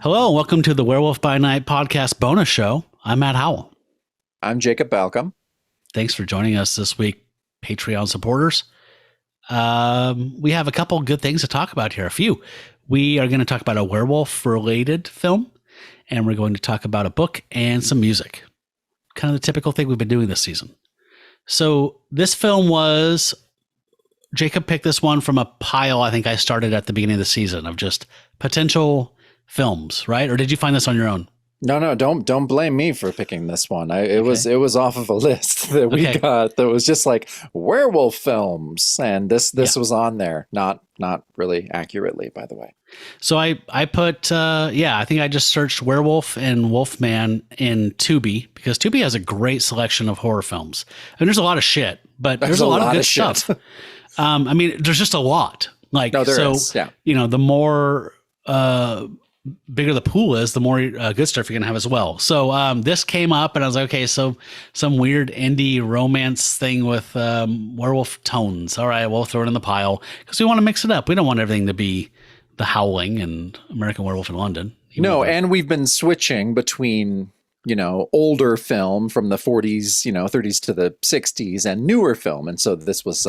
Hello, and welcome to the Werewolf by Night podcast bonus show. I'm Matt Howell. I'm Jacob Balcom. Thanks for joining us this week, Patreon supporters. We have a couple good things to talk about here. A few. We are going to talk about a werewolf-related film, and we're going to talk about a book and some music. Kind of the typical thing we've been doing this season. So this film was... Jacob picked this one from a pile I think I started at the beginning of the season of just potential films, right? Or did you find this on your own? No, don't blame me for picking this one. It was off of a list that we got that was just like werewolf films, and this was on there, not really accurately, by the way. So I put I think I just searched werewolf and Wolfman in Tubi because Tubi has a great selection of horror films. And there's a lot of shit, but there's a lot of good stuff. I mean, there's just a lot. Like, no, there is. Yeah. You know, the more bigger the pool is, the more good stuff you're gonna have as well. So this came up, and I was like, okay, so some weird indie romance thing with werewolf tones. All right, we'll throw it in the pile because we want to mix it up. We don't want everything to be The Howling and American Werewolf in London. No, and we've been switching between, older film from the 40s, 30s to the 60s, and newer film, and so this was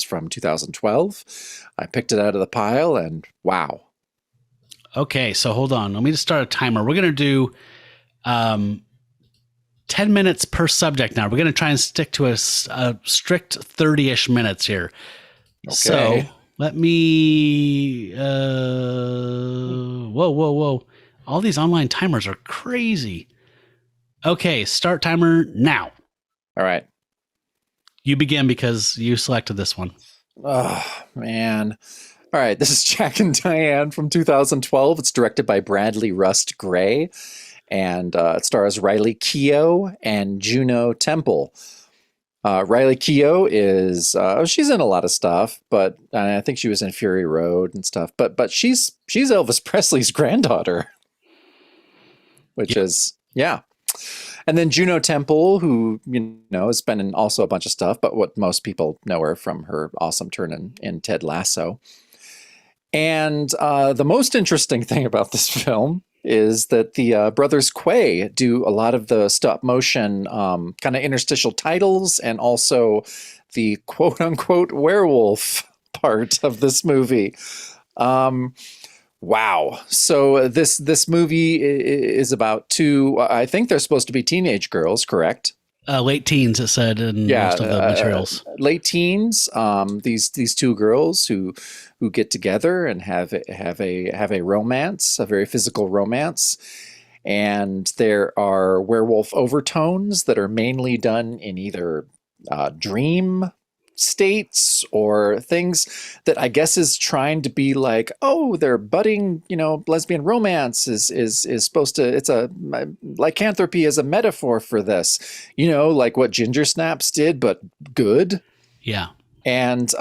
from 2012. I picked it out of the pile, and wow. Okay, so hold on. Let me just start a timer. We're going to do 10 minutes per subject now. We're going to try and stick to a strict 30-ish minutes here. Okay. So let me... whoa. All these online timers are crazy. Okay, start timer now. All right. You begin because you selected this one. Oh, man. All right, this is Jack and Diane from 2012. It's directed by Bradley Rust Gray, and it stars Riley Keough and Juno Temple. Riley Keough is she's in a lot of stuff, but I think she was in Fury Road and stuff. But she's Elvis Presley's granddaughter, which is And then Juno Temple, who has been in also a bunch of stuff, but what most people know her from her awesome turn in Ted Lasso. And the most interesting thing about this film is that the brothers Quay do a lot of the stop motion kind of interstitial titles and also the quote unquote werewolf part of this movie. Wow. So this movie is about two, I think they're supposed to be teenage girls, correct? Late teens, it said in most of the materials. Late teens. These two girls who get together and have a romance, a very physical romance, and there are werewolf overtones that are mainly done in either dream states or things that I guess is trying to be like, oh, they're budding, lesbian romance is supposed to, it's a lycanthropy as a metaphor for this, like what Ginger Snaps did, but good. Yeah. And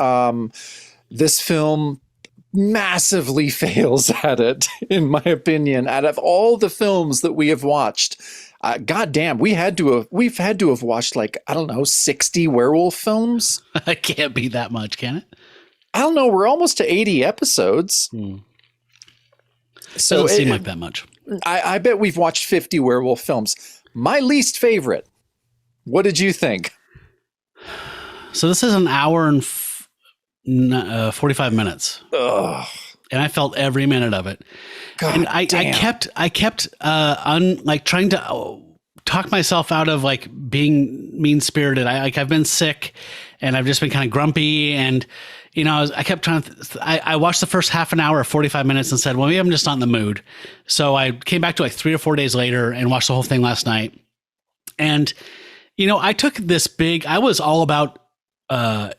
this film massively fails at it, in my opinion. Out of all the films that we have watched, goddamn, we've had to have watched 60 werewolf films. It can't be that much, can it? I don't know. We're almost to 80 episodes. So doesn't seem like that much. I bet we've watched 50 werewolf films. My least favorite. What did you think? So this is an hour and 45 minutes. Ugh. And I felt every minute of it. God and I damn. I kept trying to talk myself out of being mean spirited. I've been sick and I've just been kind of grumpy, and I kept trying to. I watched the first half an hour or 45 minutes and said, well, maybe I'm just not in the mood. So I came back to 3 or 4 days later and watched the whole thing last night. And I took this big. I was all about. I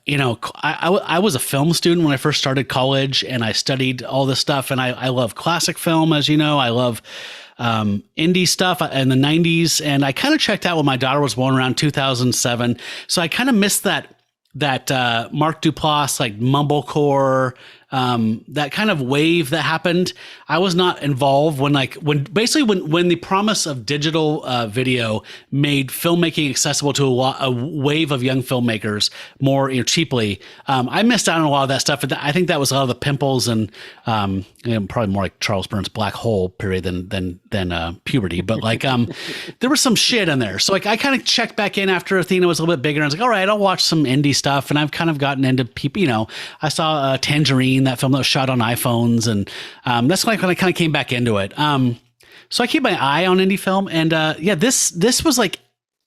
was a film student when I first started college, and I studied all this stuff, and I love classic film, as you know. I love indie stuff in the 90s, and I kind of checked out when my daughter was born around 2007. So I kind of missed that Mark Duplass, mumblecore, that kind of wave that happened. I was not involved when the promise of digital video made filmmaking accessible to a wave of young filmmakers more cheaply. I missed out on a lot of that stuff. I think that was a lot of the pimples and probably more like Charles Burns' black hole period than puberty. But like there was some shit in there. So like I kind of checked back in after Athena was a little bit bigger. And I was like, all right, I'll watch some indie stuff. And I've kind of gotten into people. I saw Tangerine, that film that was shot on iPhones, and that's when I kind of came back into it. So I keep my eye on indie film, and this was like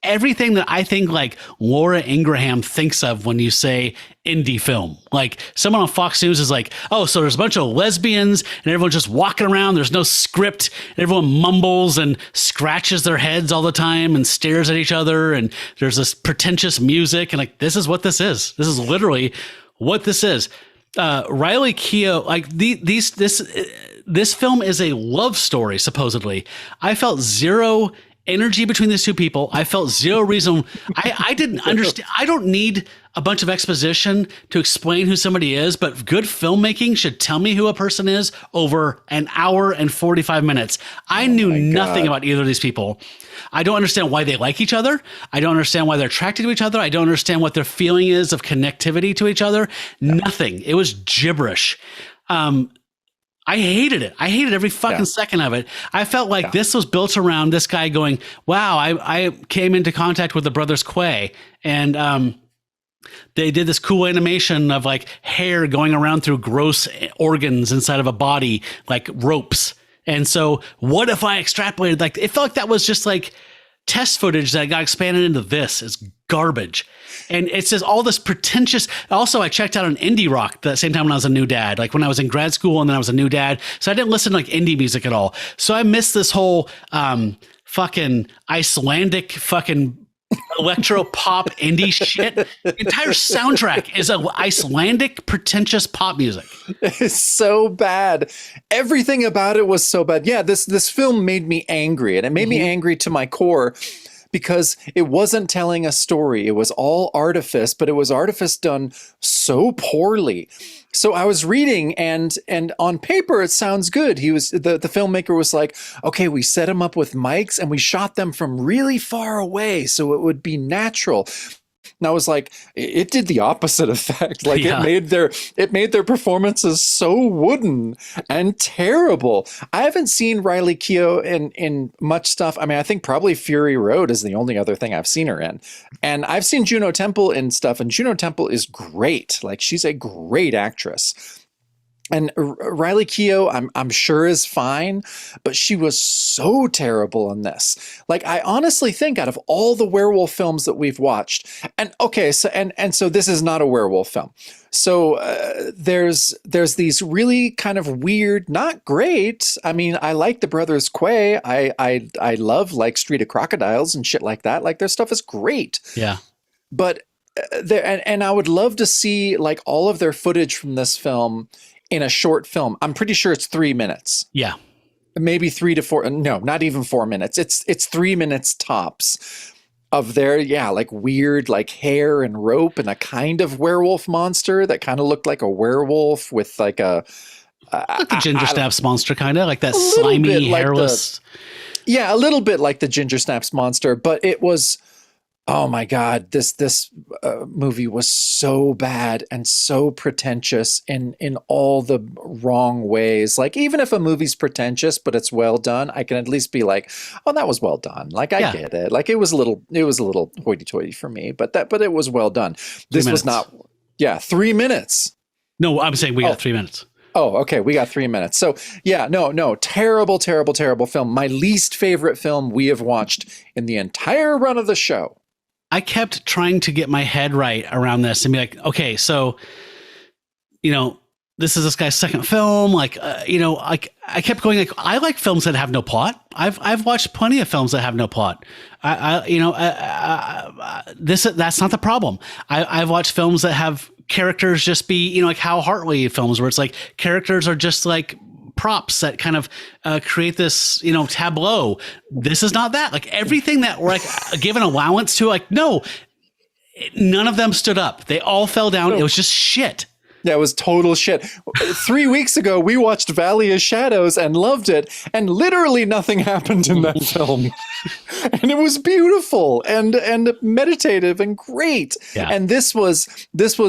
everything that I think like Laura Ingraham thinks of when you say indie film. Like someone on Fox News is like, oh, so there's a bunch of lesbians and everyone's just walking around. There's no script. And everyone mumbles and scratches their heads all the time and stares at each other. And there's this pretentious music. And like, this is what this is. This is literally what this is. Riley Keough, like this film is a love story, supposedly. I felt zero energy between these two people. I felt zero reason. I didn't understand. I don't need a bunch of exposition to explain who somebody is, but good filmmaking should tell me who a person is over an hour and 45 minutes. I knew nothing about either of these people. I don't understand why they like each other. I don't understand why they're attracted to each other. I don't understand what their feeling is of connectivity to each other. Nothing. It was gibberish. I hated it. I hated every fucking second of it. I felt like this was built around this guy going, wow, I came into contact with the brothers Quay, and they did this cool animation of like hair going around through gross organs inside of a body, like ropes. And so what if I extrapolated? Like, it felt like that was just like test footage that got expanded into this. Is garbage. And it says all this pretentious. Also, I checked out an indie rock at the same time when I was a new dad, like when I was in grad school and then I was a new dad. So I didn't listen to like indie music at all. So I missed this whole fucking Icelandic fucking electro pop indie shit. The entire soundtrack is a Icelandic pretentious pop music. It's so bad. Everything about it was so bad. Yeah, this film made me angry, and it made me angry to my core because it wasn't telling a story. It was all artifice, but it was artifice done so poorly. So I was reading, and on paper it sounds good. The filmmaker was like, okay, we set him up with mics and we shot them from really far away so it would be natural. And I was like, it did the opposite effect. Like it made their performances so wooden and terrible. I haven't seen Riley Keough in much stuff. I mean, I think probably Fury Road is the only other thing I've seen her in. And I've seen Juno Temple in stuff, and Juno Temple is great. Like, she's a great actress. And Riley Keough, I'm sure is fine, but she was so terrible in this. Like, I honestly think out of all the werewolf films that we've watched, and okay, so and so this is not a werewolf film. So there's these really kind of weird, not great. I mean, I like the Brothers Quay. I love like Street of Crocodiles and shit like that. Like, their stuff is great. Yeah, but and I would love to see like all of their footage from this film in a short film. I'm pretty sure it's 3 minutes. Yeah. Maybe 3 to 4. No, not even 4 minutes. It's 3 minutes tops of their, like weird, like hair and rope and a kind of werewolf monster that kind of looked like a werewolf with like a ginger snaps monster, kind of like that slimy, hairless. A little bit like the ginger snaps monster, but it was, oh my God, this movie was so bad and so pretentious in all the wrong ways. Like, even if a movie's pretentious but it's well done, I can at least be like, oh, that was well done. Like, I get it. Like, it was a little hoity-toity for me, but it was well done. This was not. 3 minutes. No, I'm saying we got 3 minutes. Oh, okay. We got 3 minutes. So no, terrible, terrible, terrible film. My least favorite film we have watched in the entire run of the show. I kept trying to get my head right around this and be like, okay, so, this is this guy's second film. Like, I kept going like, I like films that have no plot. I've watched plenty of films that have no plot. That's not the problem. I've watched films that have characters just be, like Hal Hartley films where it's like characters are just like props that kind of create this, tableau. This is not that. Like, everything that we're like given allowance to, like, no, none of them stood up. They all fell down. No. It was just shit. Yeah, it was total shit. 3 weeks ago, we watched Valley of Shadows and loved it, and literally nothing happened in that film. And it was beautiful and meditative and great. Yeah. And this was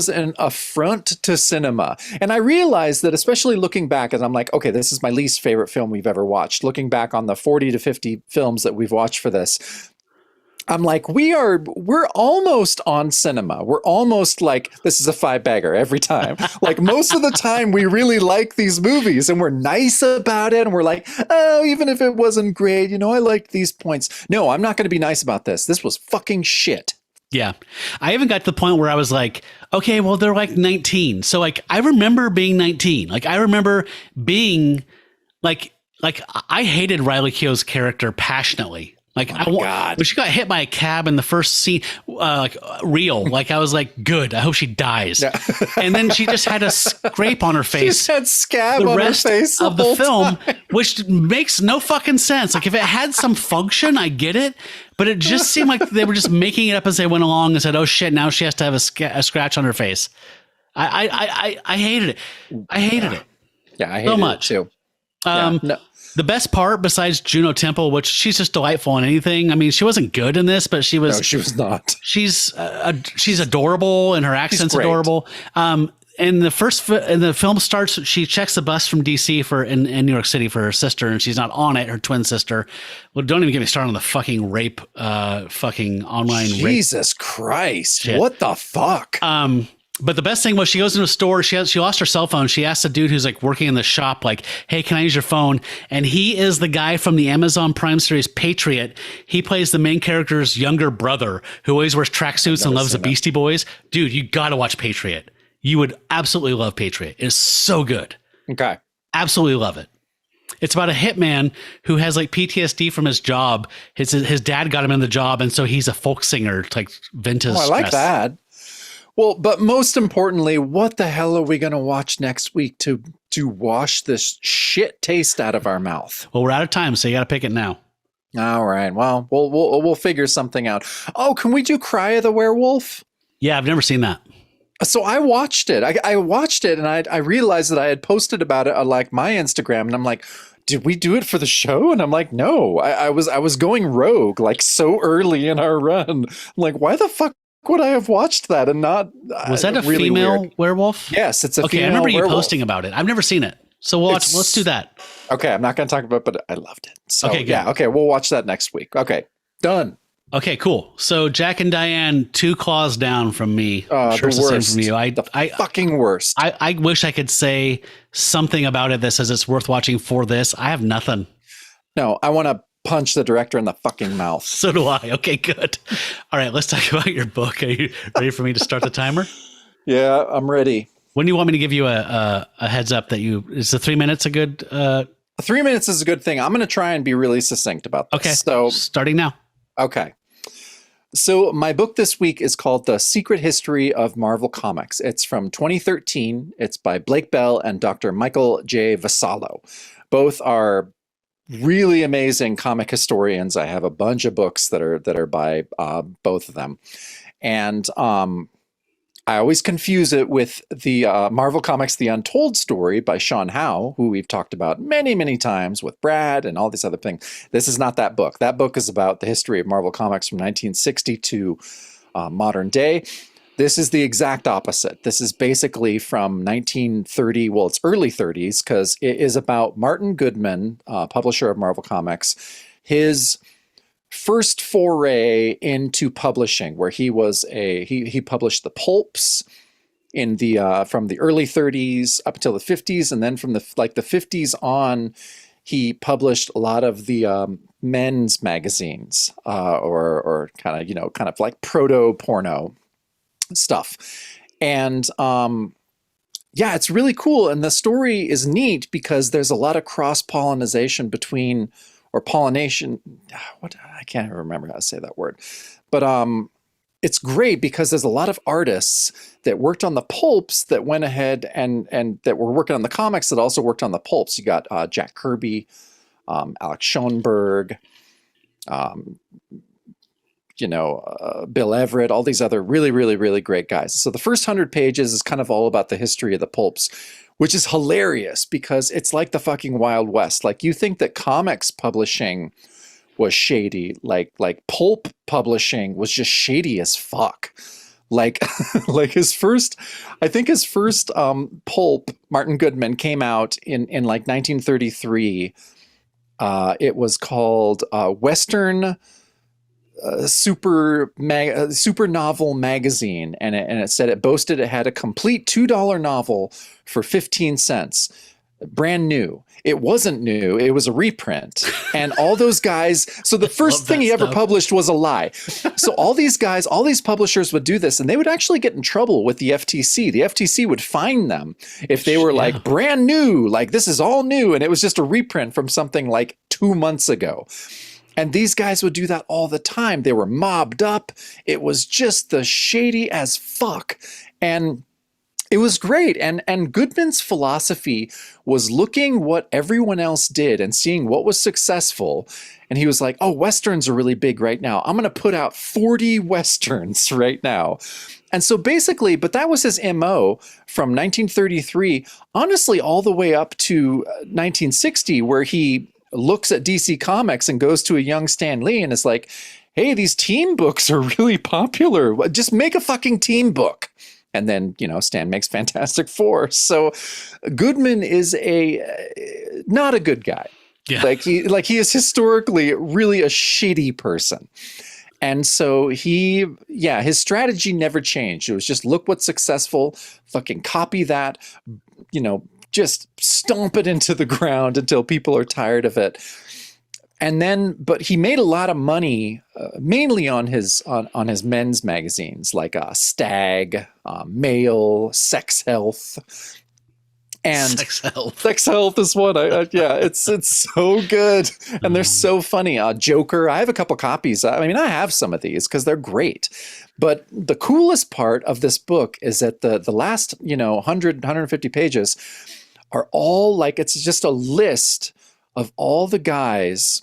an affront to cinema. And I realized that, especially looking back, and I'm like, okay, this is my least favorite film we've ever watched. Looking back on the 40 to 50 films that we've watched for this, I'm like, we're almost on cinema. We're almost like, this is a 5-bagger every time. Like, most of the time we really like these movies and we're nice about it. And we're like, oh, even if it wasn't great, I liked these points. No, I'm not going to be nice about this. This was fucking shit. Yeah. I even got to the point where I was like, okay, well, they're like 19. So like, I remember being 19. Like, I remember being like I hated Riley Keough's character passionately. Like, God. when she got hit by a cab in the first scene, reel, like I was like, good. I hope she dies. Yeah. And then she just had a scrape on her face. She just had scab on her face of the film, which makes no fucking sense. Like, if it had some function, I get it. But it just seemed like they were just making it up as they went along and said, oh shit, now she has to have a scratch on her face. I hated it. I hated it. Yeah, I hated it too. No. The best part, besides Juno Temple, which she's just delightful in anything. I mean, she wasn't good in this, but she was. No, she was not. She's adorable, and her accent's adorable. And the film starts, she checks the bus from DC in New York City for her sister, and she's not on it. Her twin sister. Well, don't even get me started on the fucking rape, fucking online rape. Jesus Christ! Shit. What the fuck? But the best thing was she goes into a store. She lost her cell phone. She asks the dude who's like working in the shop, like, hey, can I use your phone? And he is the guy from the Amazon Prime series Patriot. He plays the main character's younger brother who always wears tracksuits and loves the Beastie Boys. Dude, you got to watch Patriot. You would absolutely love Patriot. It's so good. Okay. Absolutely love it. It's about a hitman who has like PTSD from his job. His dad got him in the job. And so he's a folk singer, like vintage. Oh, I like that. Well, but most importantly, what the hell are we going to watch next week to wash this shit taste out of our mouth? Well, we're out of time, so you got to pick it now. All right. Well, we'll figure something out. Oh, can we do Cry of the Werewolf? Yeah, I've never seen that. So I watched it. I watched it, and I realized that I had posted about it on like my Instagram, and I'm like, did we do it for the show? And I'm like, no. I was going rogue like so early in our run. I'm like, why the fuck would I have watched that and not? Was that a really female weird werewolf? Yes, it's a female. I remember you werewolf. posting about it. I've never seen it, so let's do that. Okay, I'm not going to talk about it, but I loved it. So okay, good. Yeah, okay, we'll watch that next week. Okay, done. Okay, cool. So Jack and Diane, 2 claws down from me. I'm sure it's the same from you. The fucking worst. I wish I could say something about it that says it's worth watching for this. I have nothing. No, I want to punch the director in the fucking mouth. So do I. Okay, good. All right, let's talk about your book. Are you ready for me to start the timer? Yeah, I'm ready. When do you want me to give you a heads up that is the 3 minutes a good? 3 minutes is a good thing. I'm going to try and be really succinct about this. Okay, so starting now. Okay. So my book this week is called The Secret History of Marvel Comics. It's from 2013. It's by Blake Bell and Dr. Michael J. Vassallo. Both are really amazing comic historians. I have a bunch of books that are by both of them. And I always confuse it with the Marvel Comics The Untold Story by Sean Howe, who we've talked about many, many times with Brad and all these other things. This is not that book. That book is about the history of Marvel Comics from 1960 to modern day. This is the exact opposite. This is basically from 1930, well, it's early 30s, because it is about Martin Goodman, publisher of Marvel Comics, his first foray into publishing, where he was he published the pulps in the from the early 30s up until the 50s, and then from the 50s on, he published a lot of the men's magazines, or kind of like proto porno stuff. And yeah, it's really cool. And the story is neat because there's a lot of cross-pollination between, or pollination, I can't even remember how to say that word. But it's great because there's a lot of artists that worked on the pulps that went ahead and that were working on the comics that also worked on the pulps. You got Jack Kirby, Alex Schoenberg, Bill Everett, all these other really, really, really great guys. So the first 100 pages is kind of all about the history of the pulps, which is hilarious because it's like the fucking Wild West. Like, you think that comics publishing was shady, like pulp publishing was just shady as fuck. Like, like his first pulp, Martin Goodman, came out in like 1933. It was called Western Super Novel Magazine, and it said it had a complete $2 novel for 15 cents, brand new. It wasn't new, it was a reprint. And all those guys, so the first thing he ever published was a lie. So all these guys, all these publishers would do this, and they would actually get in trouble with the FTC. The FTC would fine them if they were like brand new, like this is all new, and it was just a reprint from something like 2 months ago. And these guys would do that all the time. They were mobbed up. It was just the shady as fuck. And it was great. And Goodman's philosophy was looking what everyone else did and seeing what was successful. And he was like, oh, Westerns are really big right now. I'm going to put out 40 Westerns right now. And so basically, but that was his MO from 1933, honestly, all the way up to 1960, where he looks at DC Comics and goes to a young Stan Lee and is like, hey, these team books are really popular. Just make a fucking team book. And then, Stan makes Fantastic Four. So Goodman is not a good guy. Yeah. He is historically really a shitty person. And so his strategy never changed. It was just look what's successful, fucking copy that, just stomp it into the ground until people are tired of it. And then, but he made a lot of money, mainly on his men's magazines like Stag, Male, Sex Health, and Sex Health is one. It's so good, and they're so funny. Joker, I have a couple copies. I mean, I have some of these because they're great. But the coolest part of this book is that the last 150 pages are all like, it's just a list of all the guys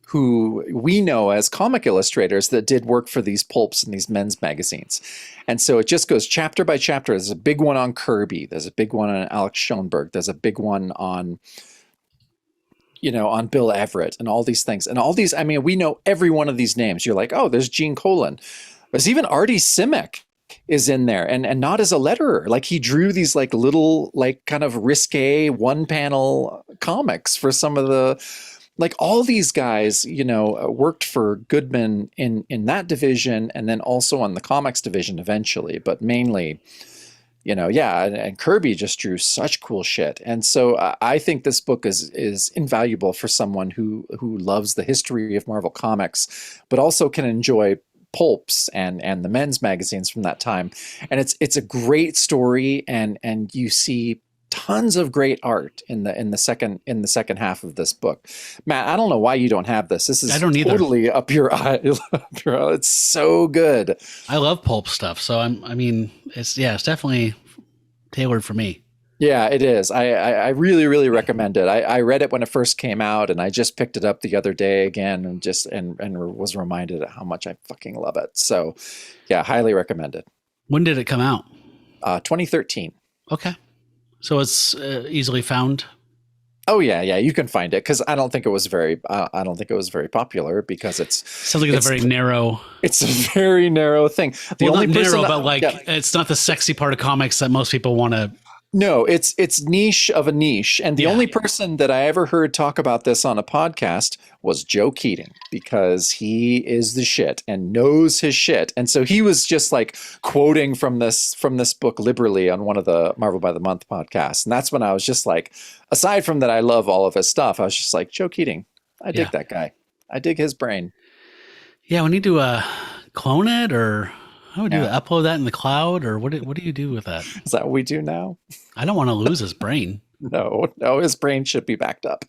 who we know as comic illustrators that did work for these pulps and these men's magazines. And so it just goes chapter by chapter. There's a big one on Kirby. There's a big one on Alex Schoenberg. There's a big one on, on Bill Everett and all these things. And all these, I mean, we know every one of these names. You're like, oh, there's Gene Colan. There's even Artie Simek is in there, and not as a letterer. Like, he drew these like little, like kind of risque one panel comics for some of the, like, all these guys, worked for Goodman in that division, and then also on the comics division eventually, but mainly, and Kirby just drew such cool shit. And so I think this book is invaluable for someone who loves the history of Marvel Comics, but also can enjoy pulps and the men's magazines from that time. And it's a great story, and you see tons of great art in the second half of this book. Matt, I don't know why you don't have this. This is totally up your eye. It's so good. I love pulp stuff, so it's definitely tailored for me. Yeah, it is. I really, really recommend it. I read it when it first came out, and I just picked it up the other day again, and was reminded of how much I fucking love it. So, yeah, highly recommend it. When did it come out? 2013. Okay, so it's easily found. Oh yeah, you can find it, because I don't think it was very popular, because sounds like it's a very narrow. It's a very narrow thing. It's not the sexy part of comics that most people want to. No, it's niche of a niche. And the only person that I ever heard talk about this on a podcast was Joe Keating, because he is the shit and knows his shit. And so he was just like quoting from this book liberally on one of the Marvel by the Month podcasts. And that's when I was just like, aside from that, I love all of his stuff. I was just like, Joe Keating, I dig that guy. I dig his brain. Yeah, we need to clone it, or how would you upload that in the cloud, or what do you do with that? Is that what we do now? I don't want to lose his brain. No, his brain should be backed up.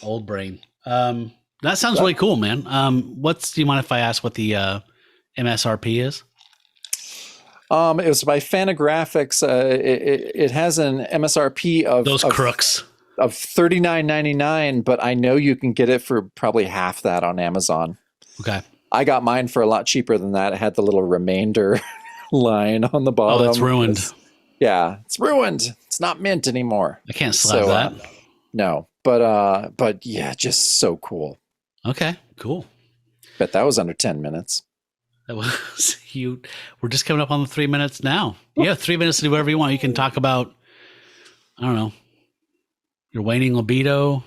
Old brain. That sounds really cool, man. Do you mind if I ask what the MSRP is? It was by Fantagraphics. It has an MSRP of those crooks of $39.99, but I know you can get it for probably half that on Amazon. Okay. I got mine for a lot cheaper than that. It had the little remainder line on the bottom. Oh, it's ruined. It's ruined. It's not mint anymore. I can't slap that. No, but yeah, just so cool. Okay, cool. Bet that was under 10 minutes. That was you. We're just coming up on the 3 minutes now. You have 3 minutes to do whatever you want. You can talk about, I don't know, your waning libido.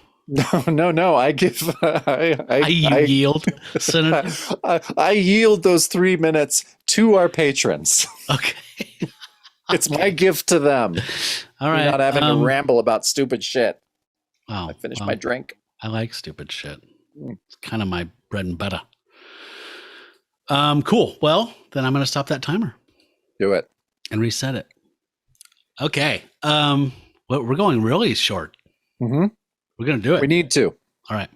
No. I give. I yield, Senator. I yield those 3 minutes to our patrons. Okay. It's my gift to them. All right. You're not having to ramble about stupid shit. Oh, I finished my drink. I like stupid shit. It's kind of my bread and butter. Cool. Well, then I'm going to stop that timer. Do it. And reset it. Okay. Well, we're going really short. Mm-hmm. We're going to do it. We need to. All right.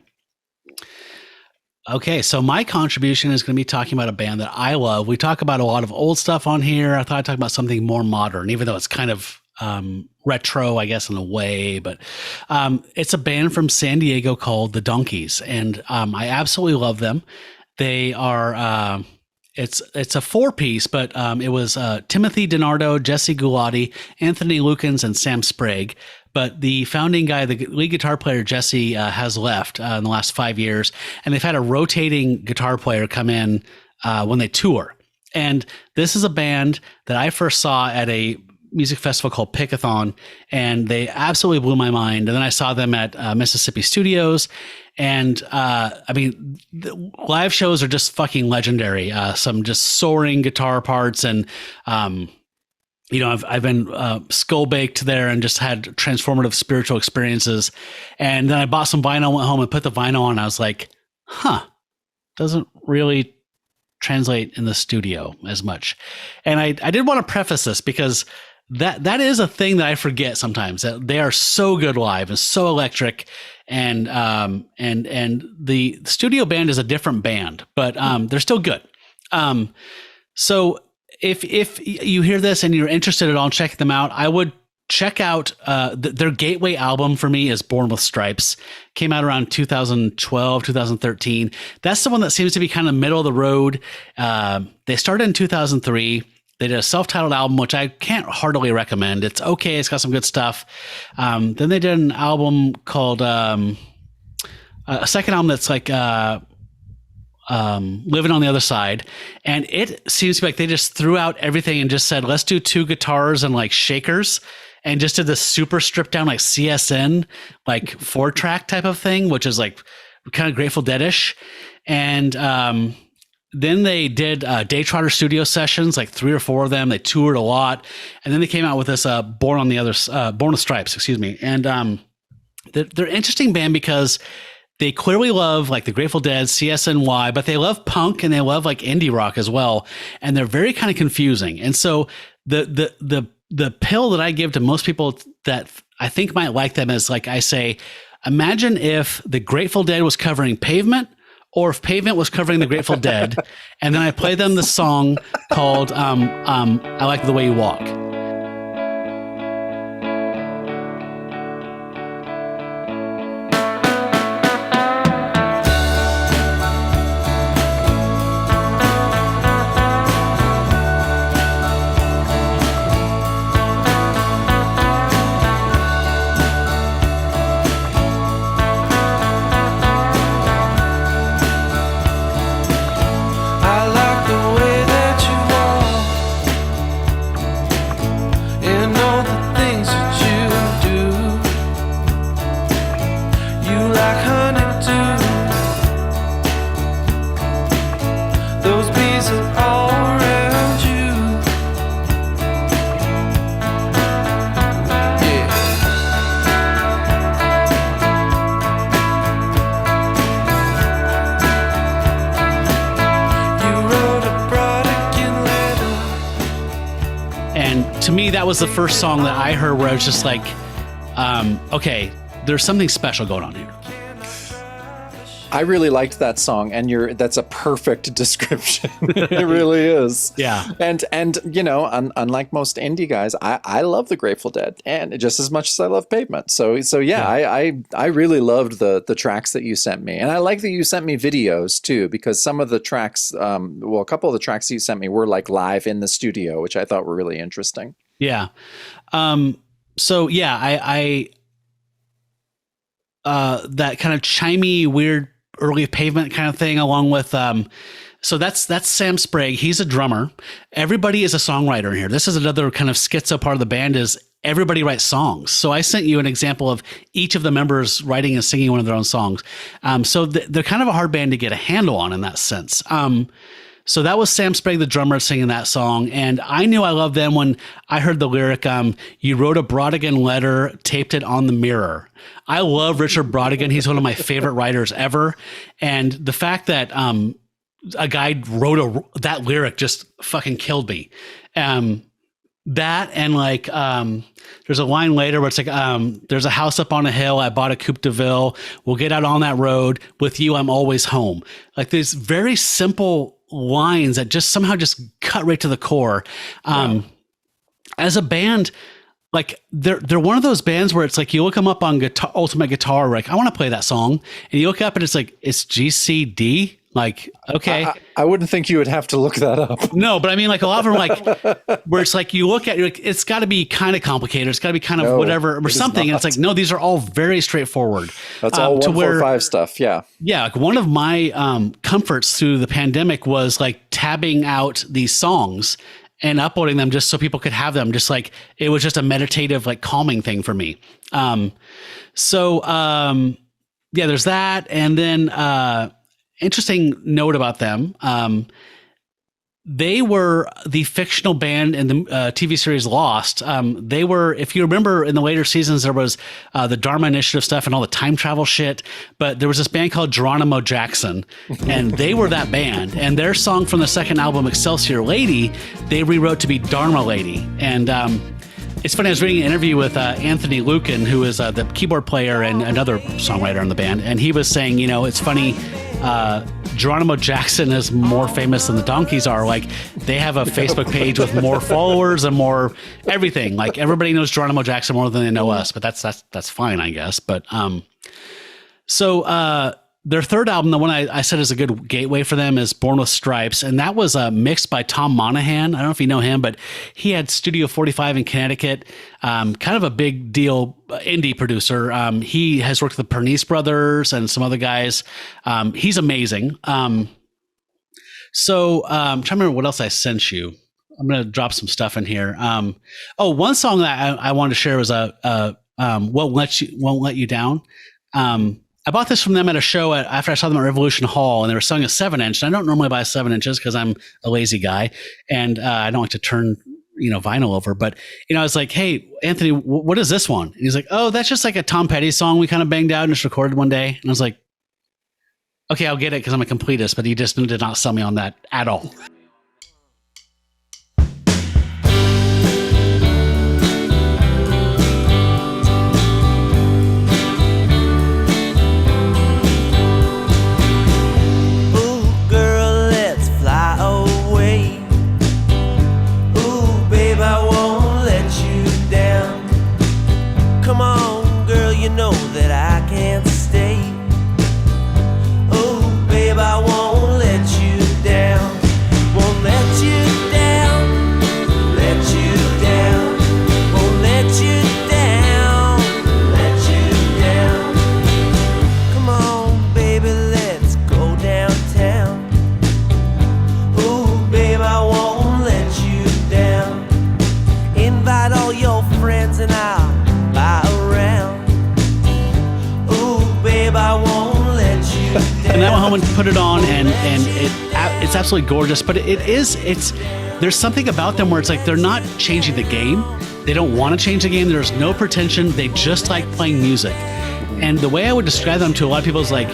Okay. So my contribution is going to be talking about a band that I love. We talk about a lot of old stuff on here. I thought I'd talk about something more modern, even though it's kind of retro, I guess, in a way, but it's a band from San Diego called the Donkeys, and I absolutely love them. They are it's a 4-piece, but it was Timothy DiNardo, Jesse Gulati, Anthony Lukens, and Sam Sprague. But the founding guy, the lead guitar player, Jesse, has left in the last 5 years, and they've had a rotating guitar player come in when they tour. And this is a band that I first saw at a music festival called Pickathon, and they absolutely blew my mind. And then I saw them at Mississippi Studios, and I mean, the live shows are just fucking legendary. Some just soaring guitar parts, and you know, I've been skull baked there and just had transformative spiritual experiences. And then I bought some vinyl, went home and put the vinyl on. I was like, doesn't really translate in the studio as much. And I did want to preface this because that is a thing that I forget sometimes, that they are so good live and so electric, and the studio band is a different band, but they're still good. So if you hear this and you're interested at all in checking them out, I would check out their gateway album for me is Born with Stripes. Came out around 2012, 2013. That's the one that seems to be kind of middle of the road. They started in 2003. They did a self-titled album, which I can't heartily recommend. It's okay. It's got some good stuff. Then they did an album called a second album that's like Living on the Other Side. And it seems to be like they just threw out everything and just said, let's do 2 guitars and like shakers, and just did this super stripped down like CSN, like 4-track type of thing, which is like kind of Grateful Dead-ish. And then they did Day Trotter studio sessions, like 3 or 4 of them. They toured a lot, and then they came out with this Born with Stripes, excuse me. And they're an interesting band because they clearly love like the Grateful Dead, CSNY, but they love punk and they love like indie rock as well. And they're very kind of confusing. And so the pill that I give to most people that I think might like them is, like I say, imagine if the Grateful Dead was covering Pavement, or if Pavement was covering the Grateful Dead, and then I play them the song called I Like the Way You Walk. To me, that was the first song that I heard where I was just like, okay, there's something special going on here. I really liked that song, and that's a perfect description. It really is. Yeah. And you know, unlike most indie guys, I love the Grateful Dead, and just as much as I love Pavement. So yeah. I really loved the tracks that you sent me, and I like that you sent me videos too, because some of the tracks, a couple of the tracks you sent me were like live in the studio, which I thought were really interesting. Yeah. So yeah, I that kind of chimey, weird early Pavement kind of thing, along with so that's Sam Sprague. He's a drummer. Everybody is a songwriter in here. This is another kind of schizo part of the band, is everybody writes songs. So I sent you an example of each of the members writing and singing one of their own songs. So they're kind of a hard band to get a handle on in that sense. So that was Sam Sprague, the drummer, singing that song. And I knew I loved them when I heard the lyric, you wrote a Brodigan letter, taped it on the mirror. I love Richard Brodigan. He's one of my favorite writers ever. And the fact that a guy wrote that lyric just fucking killed me. That and like, there's a line later where it's like, there's a house up on a hill. I bought a Coupe de Ville. We'll get out on that road. With you, I'm always home. Like, these very simple lines that just somehow just cut right to the core. Wow. As a band, like they're one of those bands where it's like you look them up on Ultimate Guitar, like, I want to play that song, and you look up and it's like, it's GCD. Like, okay. I wouldn't think you would have to look that up. No, but I mean, like, a lot of them, like, where it's like you look at, you're like, it's got to be kind of complicated. It's got to be kind of whatever or something. And it's like, no, these are all very straightforward. That's all 145 stuff. Yeah. Yeah. Like, one of my comforts through the pandemic was like tabbing out these songs and uploading them just so people could have them. Just like, it was just a meditative, like, calming thing for me. Yeah, there's that. And then, interesting note about them. They were the fictional band in the TV series Lost. They were, if you remember, in the later seasons, there was the Dharma Initiative stuff and all the time travel shit. But there was this band called Geronimo Jackson, and they were that band. And their song from the second album, Excelsior Lady, they rewrote to be Dharma Lady. And it's funny, I was reading an interview with Anthony Lucan, who is the keyboard player and another songwriter in the band. And he was saying, you know, it's funny, Geronimo Jackson is more famous than the Donkeys are. Like, they have a Facebook page with more followers and more everything. Like, everybody knows Geronimo Jackson more than they know us, but that's fine, I guess. But their third album, the one I said is a good gateway for them, is Born with Stripes. And that was mixed by Tom Monahan. I don't know if you know him, but he had Studio 45 in Connecticut, kind of a big deal indie producer. He has worked with the Pernice Brothers and some other guys. He's amazing. I'm trying to remember what else I sent you. I'm going to drop some stuff in here. One song that I wanted to share was Won't Let You Down. I bought this from them at a show after I saw them at Revolution Hall, and they were selling a 7-inch. And I don't normally buy 7 inches because I'm a lazy guy, and I don't like to turn vinyl over. But I was like, "Hey, Anthony, what is this one?" And he's like, "Oh, that's just like a Tom Petty song we kind of banged out and just recorded one day." And I was like, "Okay, I'll get it because I'm a completist." But he just did not sell me on that at all. And I went home and put it on, and it's absolutely gorgeous. But there's something about them where it's like they're not changing the game. They don't want to change the game. There's no pretension. They just like playing music. And the way I would describe them to a lot of people is like,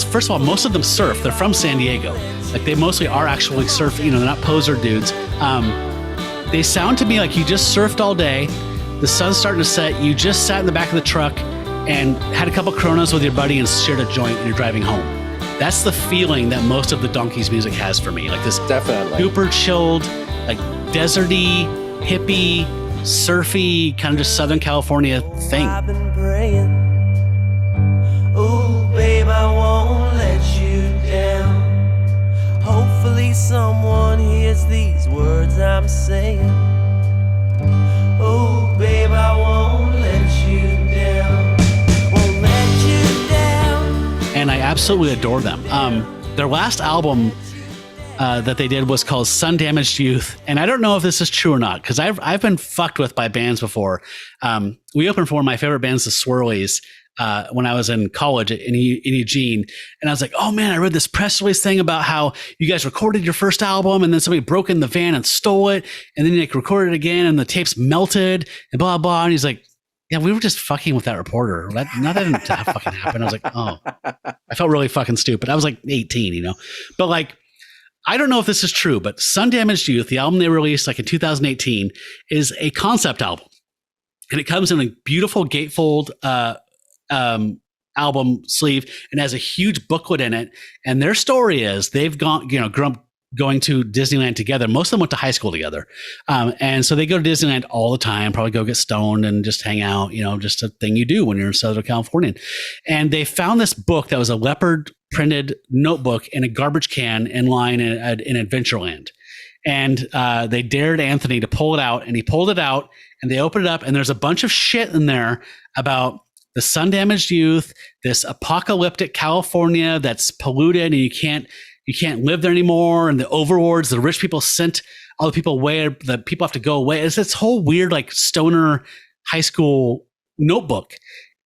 first of all, most of them surf. They're from San Diego. Like, they mostly are actually surfing. They're not poser dudes. They sound to me like you just surfed all day. The sun's starting to set. You just sat in the back of the truck and had a couple Coronas with your buddy and shared a joint and you're driving home. That's the feeling that most of the Donkeys music has for me. Like this Definitely. super chilled, like deserty, hippie, surfy, kind of just Southern California thing. I've been praying. Oh, babe, I won't let you down. Hopefully someone hears these words I'm saying. Oh, babe, I won't let you down. Won't let you down. And I absolutely adore them. Their last album that they did was called Sun Damaged Youth, and I don't know if this is true or not because I've been fucked with by bands before. We opened for one of my favorite bands, the Swirlies, when I was in college in Eugene, and I was like, oh man, I read this press release thing about how you guys recorded your first album and then somebody broke in the van and stole it, and then you like recorded it again and the tapes melted and blah blah. And he's like, yeah, we were just fucking with that reporter. That didn't fucking happen. I was like, oh, I felt really fucking stupid. I was like 18, you know, but like, I don't know if this is true, but Sun Damaged Youth, the album they released like in 2018, is a concept album, and it comes in a beautiful gatefold album sleeve and has a huge booklet in it. And their story is they've gone, you know, going to Disneyland together. Most of them went to high school together. And so they go to Disneyland all the time, probably go get stoned and just hang out, you know, just a thing you do when you're in Southern California. And they found this book that was a leopard printed notebook in a garbage can in line in Adventureland. And they dared Anthony to pull it out, and he pulled it out, and they opened it up, and there's a bunch of shit in there about the sun damaged youth, this apocalyptic California that's polluted and you can't live there anymore. And the overlords, the rich people sent all the people away. The people have to go away. It's this whole weird, like stoner high school notebook.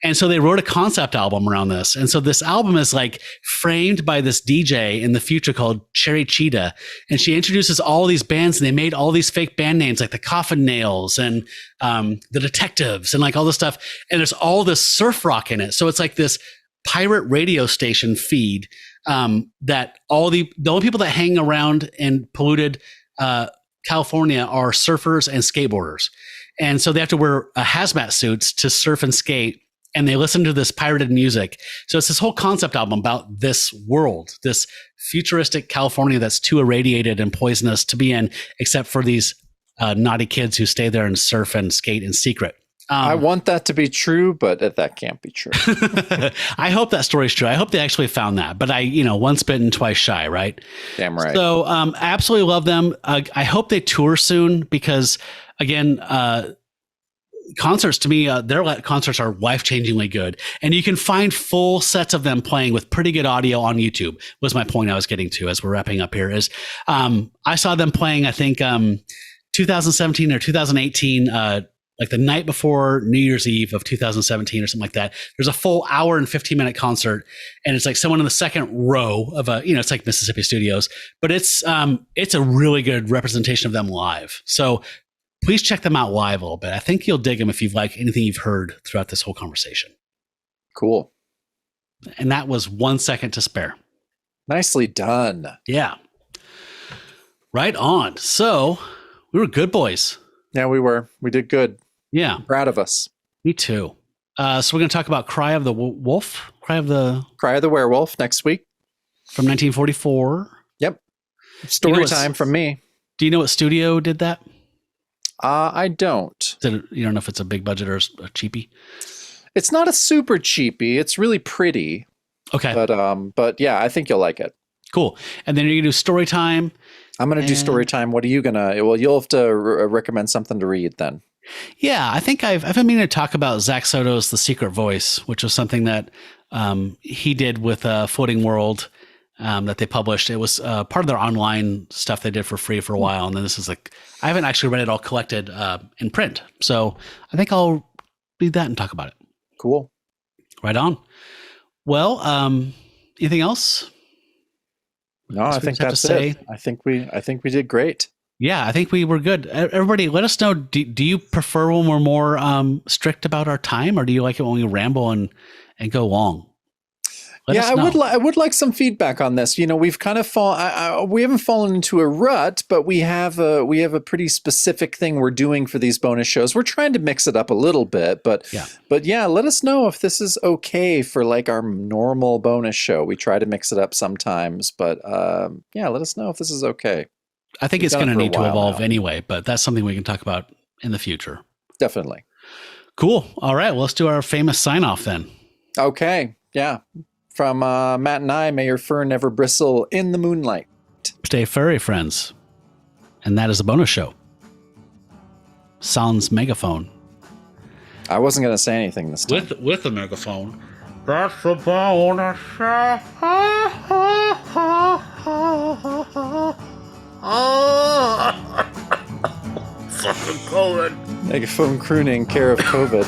And so they wrote a concept album around this. And so this album is like framed by this DJ in the future called Cherry Cheetah. And she introduces all these bands, and they made all these fake band names like the Coffin Nails and the Detectives and like all this stuff. And there's all this surf rock in it. So it's like this pirate radio station feed that all the only people that hang around in polluted California are surfers and skateboarders. And so they have to wear hazmat suits to surf and skate. And they listen to this pirated music. So it's this whole concept album about this world, this futuristic California that's too irradiated and poisonous to be in, except for these naughty kids who stay there and surf and skate in secret. I want that to be true, but that can't be true. I hope that story's true. I hope they actually found that. But once bitten, twice shy, right? Damn right. So absolutely love them. I hope they tour soon because, again, concerts to me, their concerts are life-changingly good, and you can find full sets of them playing with pretty good audio on YouTube. Was my point I was getting to as we're wrapping up here is I saw them playing, I think 2017 or 2018, like the night before New Year's Eve of 2017 or something like that. There's a full hour and 15-minute concert, and it's like someone in the second row of it's like Mississippi Studios, but it's a really good representation of them live. So please check them out live a little bit. I think you'll dig them if you've liked anything you've heard throughout this whole conversation. Cool. And that was 1 second to spare. Nicely done. Yeah. Right on. So we were good boys. Yeah, we were. We did good. Yeah. I'm proud of us. Me too. So we're going to talk about Cry of the Wolf. Cry of the Werewolf next week. From 1944. Yep. Story time from me. Do you know what studio did that? I don't. You don't know if it's a big budget or a cheapie? It's not a super cheapie. It's really pretty. Okay. But yeah, I think you'll like it. Cool. And then you're going to do story time. I'm going to do story time. What are you going to? Well, you'll have to recommend something to read then. Yeah, I think I've been meaning to talk about Zach Soto's The Secret Voice, which was something that he did with Floating World that they published. It was part of their online stuff they did for free for a while. And then this is like, I haven't actually read it all collected in print. So I think I'll read that and talk about it. Cool. Right on. Well, anything else? No, I think that's it. I think we did great. Yeah, I think we were good. Everybody, let us know. Do you prefer when we're more strict about our time, or do you like it when we ramble and go long? Let us know. I would like some feedback on this. You know, we've kind of we haven't fallen into a rut, but we have a pretty specific thing we're doing for these bonus shows. We're trying to mix it up a little bit, but yeah, let us know if this is okay for like our normal bonus show. We try to mix it up sometimes, but yeah, let us know if this is okay. I think We've it's done it going to for a need to while evolve now. anyway, but that's something we can talk about in the future. Definitely. Cool. All right. Well, let's do our famous sign off then. Okay. Yeah. From Matt and I, may your fur never bristle in the moonlight. Stay furry, friends. And that is the bonus show. Sans megaphone. I wasn't going to say anything this time. With the megaphone. That's the bonus show. Fucking COVID. Megaphone crooning care of COVID.